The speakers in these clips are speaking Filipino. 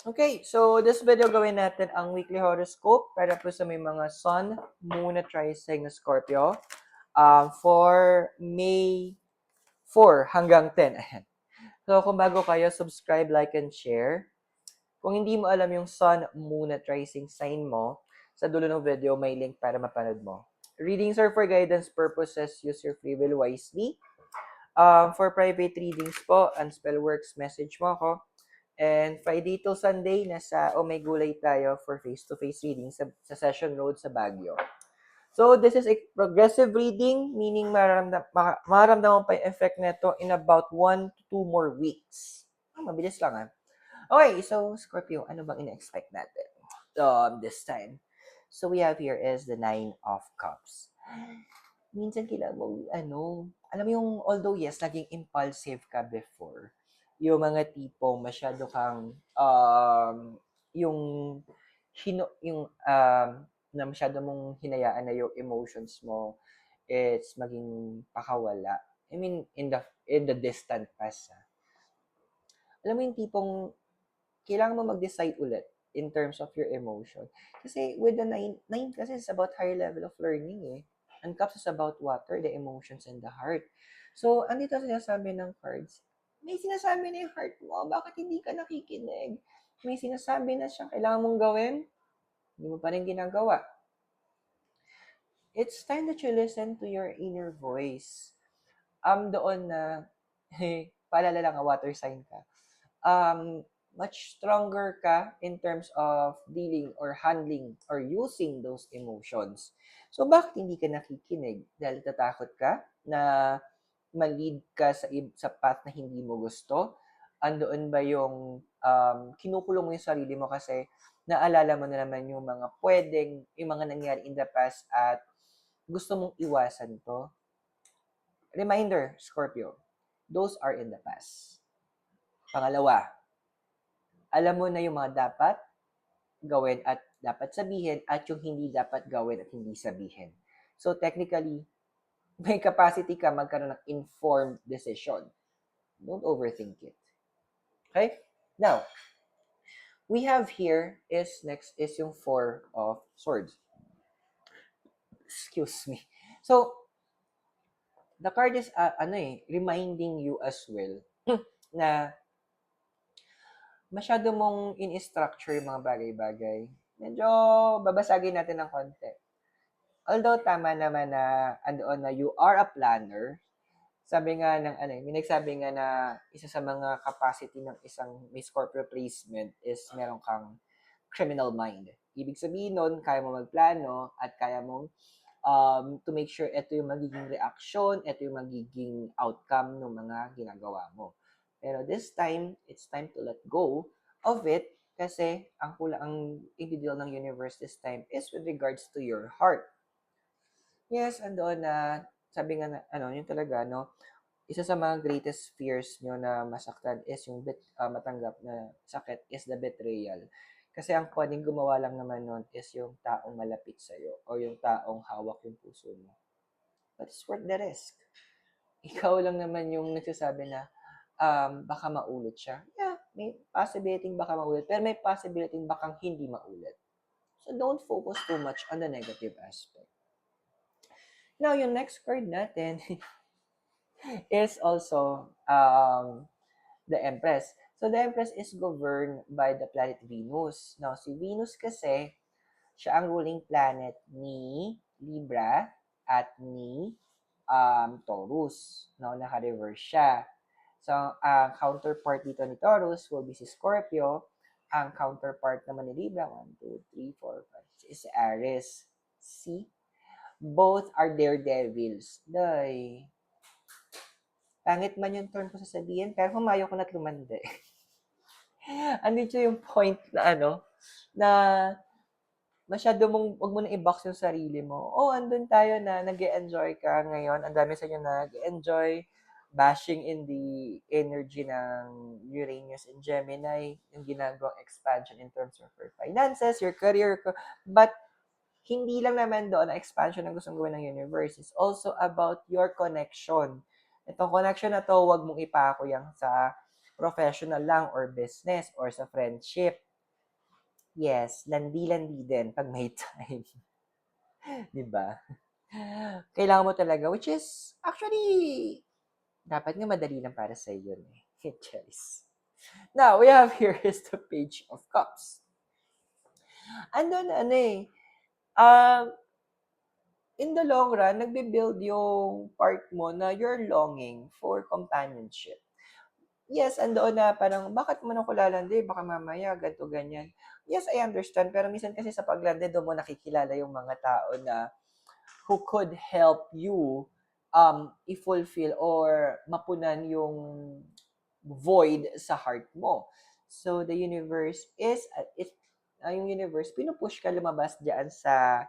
Okay, so this video gawin natin ang weekly horoscope para po sa may mga Sun, Moon at Rising na Scorpio for May 4 hanggang 10. Ayan. So kung bago kayo, subscribe, like, and share. Kung hindi mo alam yung Sun, Moon at Rising sign mo, sa dulo ng video may link para mapanood mo. Readings are for guidance purposes. Use your free will wisely. For private readings po, and Spellworks, message mo ako. And Friday to Sunday, nasa May Gulay tayo for face-to-face reading sa Session Road sa Baguio. So, this is a progressive reading, meaning mararamdaman pa yung effect nito in about 1 to 2 more weeks. Mabilis lang Okay, so Scorpio, ano bang ina-expect natin this time? So, we have here is the 9 of Cups. Minsan kailangan mo, alam mo yung, although yes, naging impulsive ka before, yung mga tipong masyado kang, yung, na masyado mong hinayaan na yung emotions mo, it's maging pakawala. I mean, in the distant past. Alam mo yung tipong, kailangan mo mag-decide ulit in terms of your emotion. Kasi with the 9 kasi is about higher level of learning And Cups is about water, the emotions, and the heart. So, andito sinasabi ng cards, may sinasabi na yung heart mo, bakit hindi ka nakikinig? May sinasabi na siya, kailangan mong gawin, hindi mo pa rin ginagawa. It's time that you listen to your inner voice. Doon na, paalala lang, water sign ka. Much stronger ka in terms of dealing or handling or using those emotions. So, bakit hindi ka nakikinig? Dahil tatakot ka na ma-lead ka sa path na hindi mo gusto? Andoon ba yung kinukulong mo yung sarili mo kasi naalala mo na naman yung mga yung mga nangyari in the past at gusto mong iwasan to? Reminder, Scorpio, those are in the past. Pangalawa, alam mo na yung mga dapat gawin at dapat sabihin at yung hindi dapat gawin at hindi sabihin. So technically, may capacity ka magkaroon ng informed decision. Don't overthink it. Okay? Now, we have here next is yung Four of Swords. Excuse me. So, the card is reminding you as well na masyado mong in-structure yung mga bagay-bagay. Medyo babasagin natin ng konti. Although tama naman na andoon na you are a planner, sabi nga ng may nagsabi nga na isa sa mga capacity ng isang may Scorpio placement is meron kang criminal mind. Ibig sabihin nun, kaya mo magplano at kaya mong to make sure ito yung magiging reaction, ito yung magiging outcome ng mga ginagawa mo. Pero this time, it's time to let go of it kasi ang i-deal ng universe this time is with regards to your heart. Yes, andoon na, sabi nga na, yun talaga, isa sa mga greatest fears nyo na masaktan is yung matanggap na sakit is the betrayal. Kasi ang pwedeng gumawa lang naman nun is yung taong malapit sa'yo o yung taong hawak yung puso mo. But it's worth the risk. Ikaw lang naman yung nagsasabi na baka maulit siya. Yeah, may possibility baka maulit, pero may possibility baka hindi maulit. So don't focus too much on the negative aspect. Now, yung next card natin is also the Empress. So, the Empress is governed by the planet Venus. Now, si Venus kasi, siya ang ruling planet ni Libra at ni Taurus. No, naka-reverse siya. So, ang counterpart dito ni Taurus will be si Scorpio. Ang counterpart naman ni Libra, 1, 2, 3, 4, 5, is Aries. See? Both are daredevils. Day. Pangit man yung turn ko sasabihin, pero humayo ko na't lumande. Andito yung point na na masyado mong, wag mo na i-box yung sarili mo. Andun tayo na nag-enjoy ka ngayon. Ang dami sa inyo nag-enjoy bashing in the energy ng Uranus and Gemini, yung ginagawang expansion in terms of your finances, your career. But hindi lang naman doon na expansion ang gustong gawin ng universe. It's also about your connection. Itong connection na to, wag mong ipako yan sa professional lang or business or sa friendship. yes, landi-landi din pag may time. 'Di ba? Kailangan mo talaga, which is, actually, dapat nga madali lang para sa yun eh. Charis. Now, we have here is the Page of Cups. Andun, ano eh, um, in the long run, nagbe-build yung part mo na you're longing for companionship. Yes, andoon na parang, bakit mo na ko lalandi? Baka mamaya, ganito, ganyan. Yes, I understand. Pero minsan kasi sa paglandi, doon mo nakikilala yung mga tao na who could help you i-fulfill or mapunan yung void sa heart mo. So, the universe is, yung universe, pinupush ka lumabas diyan sa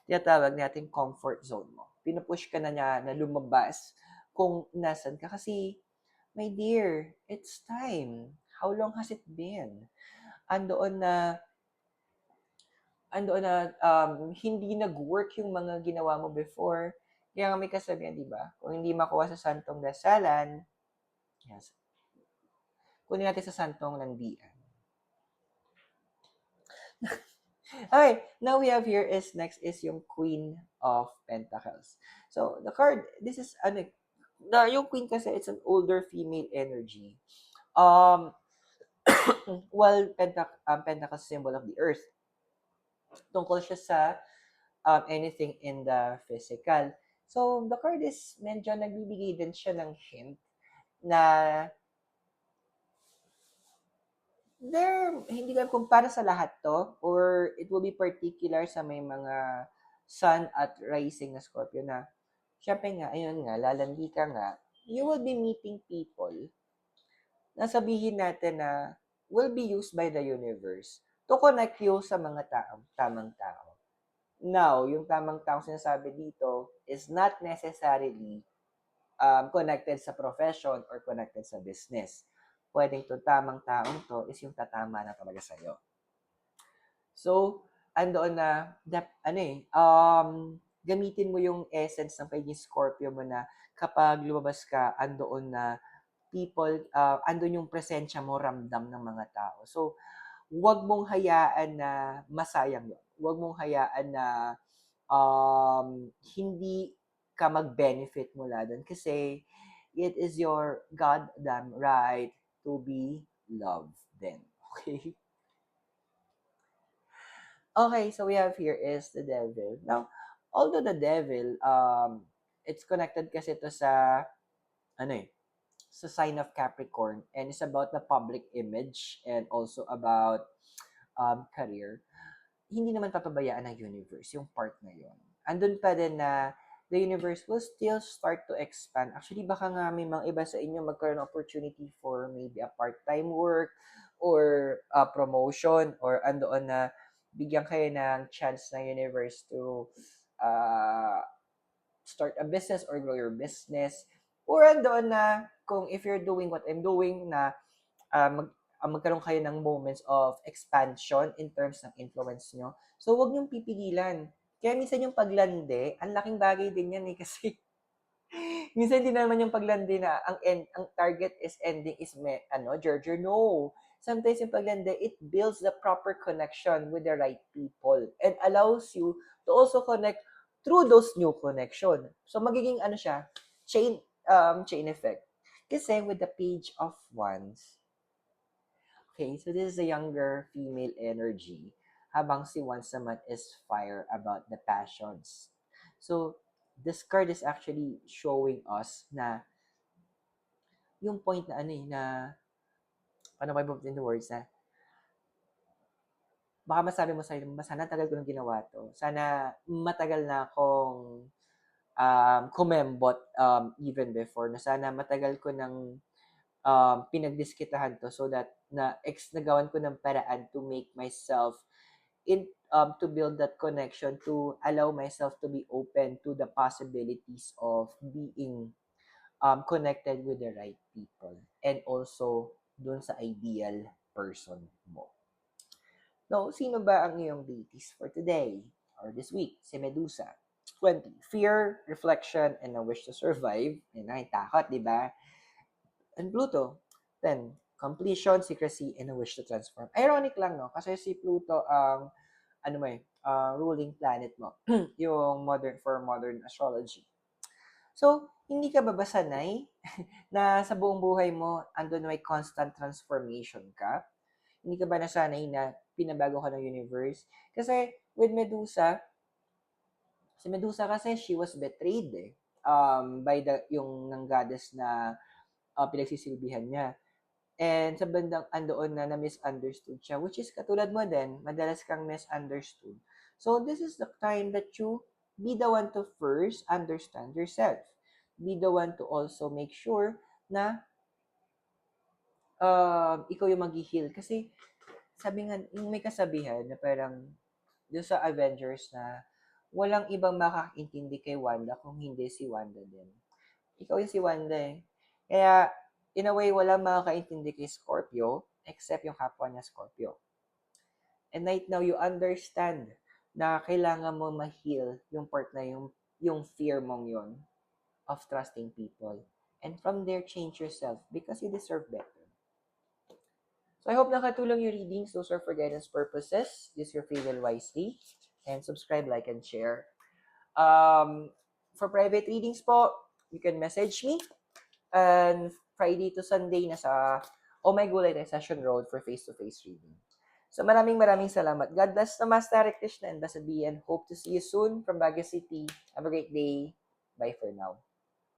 tinatawag nating comfort zone mo. Pinupush ka na niya na lumabas kung nasan ka. Kasi, my dear, it's time. How long has it been? Andoon na, hindi nag-work yung mga ginawa mo before. Kaya nga may kasabihan, di ba? Kung hindi makuha sa santong dasalan, yes, kunin natin sa santong landian. Okay, now we have here is next is yung Queen of Pentacles. So, the card, this is, yung Queen kasi, it's an older female energy. While Pentacles symbol of the earth, tungkol siya sa anything in the physical. So, the card is medyo nagbibigay din siya ng hint na hindi ko kung para sa lahat to or it will be particular sa may mga sun at rising na Scorpio na syempre nga, ayun nga, lalandi ka nga, you will be meeting people na sabihin natin na will be used by the universe to connect you sa mga tamang tao. Now, yung tamang tao sinasabi dito is not necessarily connected sa profession or connected sa business. Pwedeng to tamang taong to is yung tatama na talaga sa'yo. So, andoon na, gamitin mo yung essence ng pagiging Scorpio mo na kapag lumabas ka, andoon na people, andun yung presensya mo, ramdam ng mga tao. So, huwag mong hayaan na masayang yun. Huwag mong hayaan na hindi ka mag-benefit mula doon kasi it is your goddamn right to be loved then. Okay? Okay, so we have here is the devil. Now, although the devil, it's connected kasi to sa, sa sign of Capricorn and it's about the public image and also about career. Hindi naman papabayaan ng universe yung part na yun. Andun pa din na the universe will still start to expand. Actually, baka nga may mga iba sa inyo magkaroon ng opportunity for maybe a part-time work or a promotion or andoon na bigyan kayo ng chance ng universe to uh, start a business or grow your business. Or andoon na kung if you're doing what I'm doing na magkaroon kayo ng moments of expansion in terms ng influence nyo. So, huwag niyong pipigilan. Kaya minsan yung paglandi, ang laking bagay din yan eh kasi minsan hindi naman yung paglandi na ang target is ending is Gerger. No. Sometimes yung paglandi, it builds the proper connection with the right people and allows you to also connect through those new connection. So magiging siya, chain effect. Kasi with the Page of Wands, okay, so this is a younger female energy. Habang si Wands naman is fire about the passions. So, this card is actually showing us na yung point na na paano ba i in the words na baka masabi mo sa'yo, sana tagal ko nang ginawa to. Sana matagal na akong kumembot even before. Na sana matagal ko nang pinagdiskitahan to so that nagawan ko ng paraan to make myself to build that connection, to allow myself to be open to the possibilities of being connected with the right people and also dun sa ideal person mo. So, sino ba ang iyong deities for today or this week? Si Medusa. 20. Fear, reflection, and a wish to survive. Yan na, takot, di ba? And Pluto. 10. completion, secrecy, and a wish to transform. Ironic lang, no? Kasi si Pluto ang, ruling planet mo. Yung modern astrology. So, hindi ka ba sanay na sa buong buhay mo, andun may constant transformation ka? Hindi ka ba nasanay na pinabago ka ng universe? Kasi with Medusa, si Medusa kasi she was betrayed by yung ng goddess na pinagsisilbihan niya. And sa bandang andoon na misunderstood siya, which is katulad mo din, madalas kang misunderstood. So this is the time that you be the one to first understand yourself. Be the one to also make sure na ikaw yung mag-heal. Kasi sabi nga, yung may kasabihan na parang doon sa Avengers na walang ibang makakaintindi kay Wanda kung hindi si Wanda din. Ikaw yung si Wanda eh. Kaya, in a way, walang makakaintindi kay Scorpio except yung kapwa niya Scorpio. And right now, you understand na kailangan mo ma-heal yung part na yung fear mong yon of trusting people. And from there, change yourself because you deserve better. So I hope nakatulong yung readings. Those are for guidance purposes. Use your free will wisely. And subscribe, like, and share. For private readings po, you can message me. And Friday to Sunday, nasa Oh My Gulay Session Road for face-to-face reading. So maraming salamat. God bless Namaste, Hare Krishna, and Basabiyan. Hope to see you soon from Baguio City. Have a great day. Bye for now.